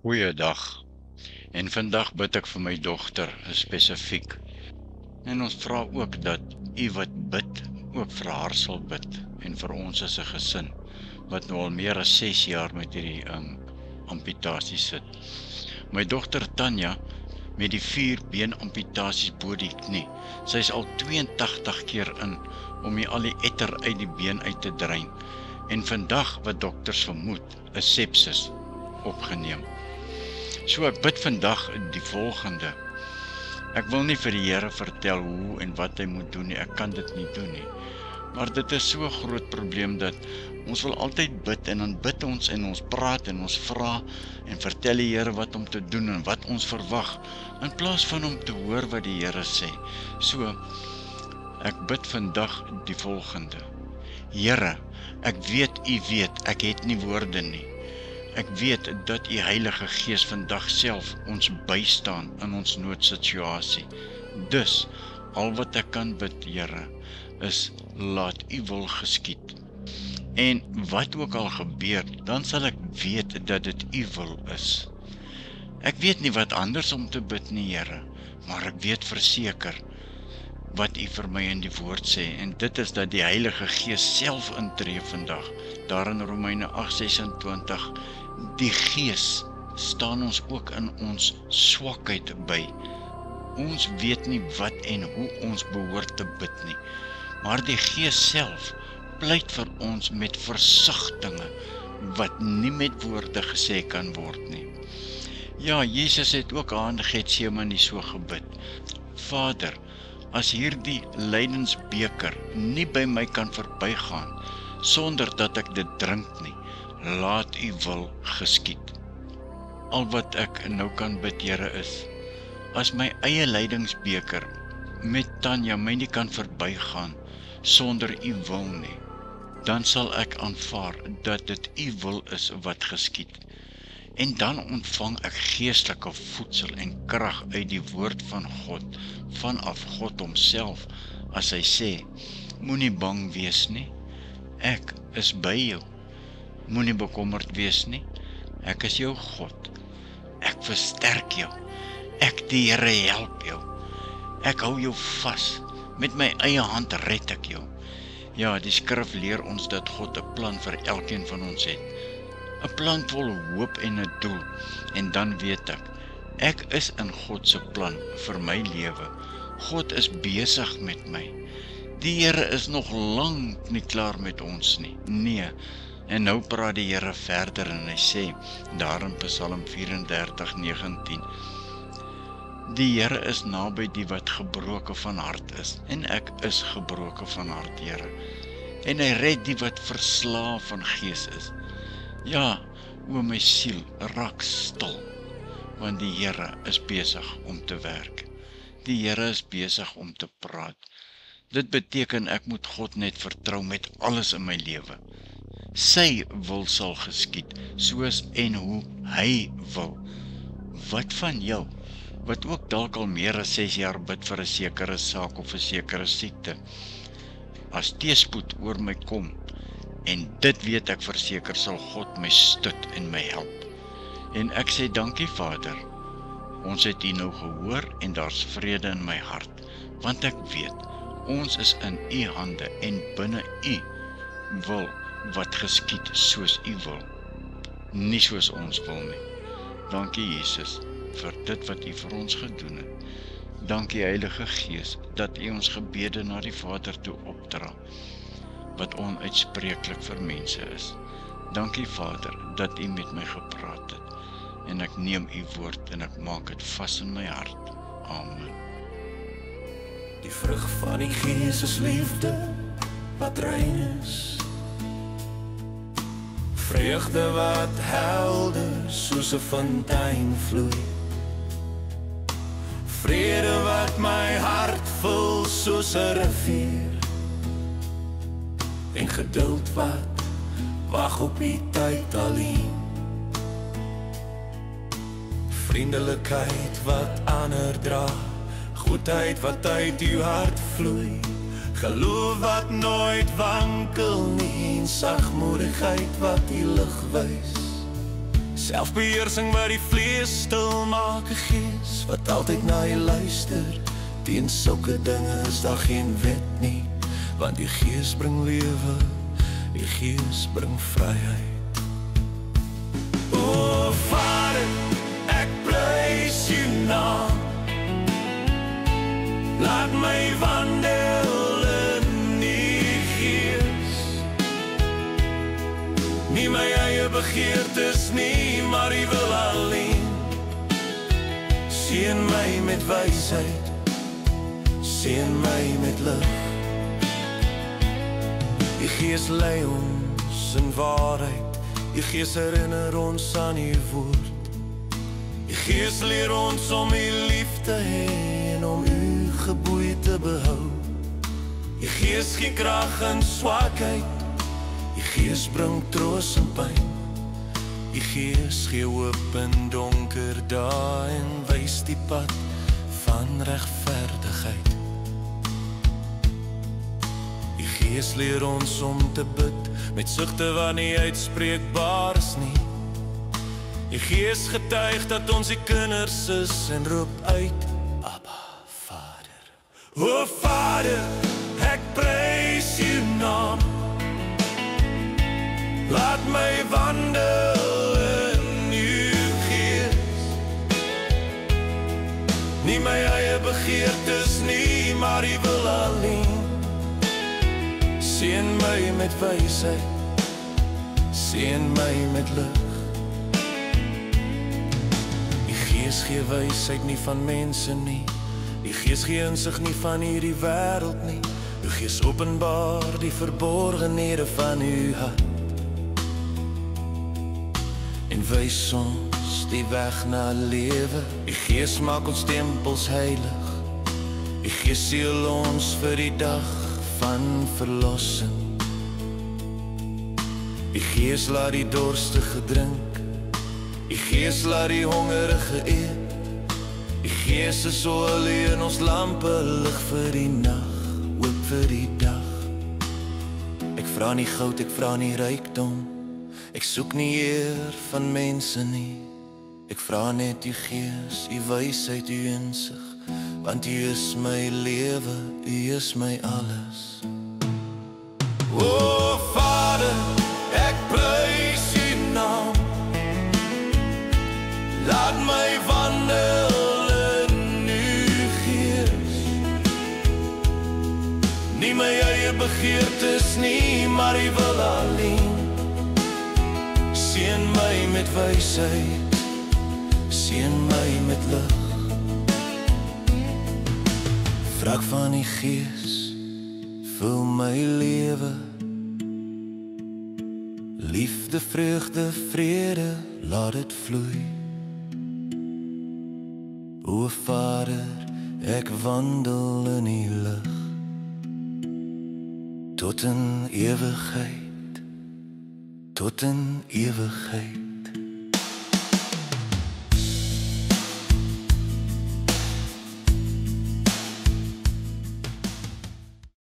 Goeiedag. En vandag bid ek vir my dogter spesifiek. En ons vra ook dat u wat bid, ook vir haar sal bid. En vir ons as 'n gesin, wat nou al meer as 6 jaar met hierdie amputasie sit. My dogter Tanya, met die 4 been amputasies bo die knie. Sy is al 82 keer in, om al die etter uit die been uit te drein. En vandag, wat dokters vermoed, is sepsis opgeneem. So ek bid vandag die volgende. Ek wil nie vir die Here vertel hoe en wat hy moet doen nie, ek kan dit nie doen nie. Maar dit is so 'n groot probleem dat ons wil altyd bid en dan bid ons en ons praat en ons vra en vertel die Here wat om te doen en wat ons verwag, in plaas van om te hoor wat die Here sê. So, ek bid vandag die volgende. Here, ek weet, u weet, ek het nie woorde nie. Ek weet dat u Heilige Gees vandag self ons bystaan in ons noodsituasie. Dus, al wat ek kan bid, Here, is laat u wil geskied. En wat ook al gebeur, dan sal ek weet dat dit u wil is. Ek weet nie wat anders om te bid nie, Here, maar ek weet verseker wat u vir my in die woord sê, en dit is dat die Heilige Gees self intree vandag. Daar in Romeine 8:26, die Gees staan ons ook in ons swakheid by. Ons weet nie wat en hoe ons behoort te bid nie, maar die Gees self pleit vir ons met versagtinge, wat nie met woorde gesê kan word nie. Ja, Jesus het ook aan Getsemane so gebid. Vader, as hierdie lydensbeker nie by my kan verbygaan, sonder dat ek dit drink nie, laat u wil geskied. Al wat ek nou kan bid, Here, is, as my eie lydingsbeker met Tanya my nie kan verbygaan, sonder u wil nie, dan sal ek aanvaar dat dit u wil is wat geskied. En dan ontvang ek geestelike voedsel en krag uit die woord van God, vanaf God homself, as hy sê, moenie bang wees nie, ek is by jou. Moenie bekommerd wees nie, ek is jou God. Ek versterk jou, ek die Here help jou. Ek hou jou vas, met my eie hand red ek jou. Ja, die skrif leer ons dat God 'n plan vir elkeen van ons het. 'n plan vol hoop en 'n doel. En dan weet ek is in God se plan vir my lewe. God is besig met my. Die Here is nog lank nie klaar met ons nie. Nee. En nou praat die Here verder en hy sê, daar in Psalm 34:19, die Here is naby die wat gebroken van hart is, en ek is gebroken van hart, Here. En hy red die wat verslaaf van gees is. Ja, o my siel, raak stil, want die Here is besig om te werk. Die Here is besig om te praat. Dit beteken ek moet God net vertrou met alles in my lewe. Sy wil sal geskied, soos en hoe hy wil. Wat van jou, wat ook dalk al meer as 6 jaar bid vir 'n sekere saak of 'n sekere siekte, as teëspoed oor my kom, en dit weet ek verseker sal God my stut en my help. En ek sê dankie Vader, ons het u nou gehoor en daar's vrede in my hart, want ek weet, ons is in u hande en binne u wil wat geskied soos u wil, nie soos ons wil nie. Dankie Jesus vir dit wat u vir ons gedoen het. Dankie Heilige Gees dat u ons gebede na die Vader toe opdra, wat onuitspreeklik vir mense is. Dankie Vader dat u met my gepraat het, en ek neem u woord en ek maak dit vas in my hart. Amen. Die vrug van die Gees is liefde wat rein is, vreugde wat helder soos 'n fontein vloei, vrede wat my hart vul soos 'n rivier, en geduld wat wag op die tyd alleen, vriendelikheid wat ander dra, goedheid wat uit uw hart vloei, geloof wat nooit wankel nie, en sagmoedigheid wat die lig wys, Selfbeheersing wat die vlees stil maak, 'n gees wat altyd na jy luister. Teen sulke dinge is daar geen wet nie, want die gees bring lewe, die gees bring vryheid. O Vader, ek prys u naam. Laat my wandel in die gees. Nie my eie begeertes nie, maar u wil alleen. Seën my met wysheid, seën my met lig. Die gees lei ons in waarheid, die gees herinner ons aan u woord. Die gees leer ons om u lief te hê en om u geboei te behou. Die gees gee krag in swakheid, die gees bring troos in pyn. Die gees gee hoop in donker dae en wys die pad van regverdigheid. Die gees leer ons om te bid met sugte wat nie uitspreekbaar is nie. Die gees getuig dat ons die kinders is en roep uit, Abba, Vader. O Vader, ek prys u naam. Laat my wandel in u gees. Nie my eie begeertes nie, maar u wil alleen. Seën my met wysheid, seën my met lig. Die gees gee wysheid nie van mense nie, die gees gee insig nie van hierdie wêreld nie. Die gees openbaar die verborgenhede van u hart en wys ons die weg na lewe. Die gees maak ons tempels heilig, die gees seël ons vir die dag van verlossing. Die gees laat die dorstige drink, die gees laat die hongerige eet. Die gees is olie in ons lampe, lig vir die nag, ook vir die dag. Ek vra nie goud, ek vra nie rykdom, ek soek nie eer van mense nie. Ek vra net u gees, u wysheid, u insig, want u is my lewe, u is my alles. O Vader, ek prys u naam. Laat my wandel in u gees. Nie my eie begeertes nie, maar u wil alleen. Seën my met wysheid, seën my met lig. Vrak van die gees, vul my lewe. Liefde, vreugde, vrede, laat dit vloei. O Vader, ek wandel in die lig. Tot in ewigheid, tot in ewigheid.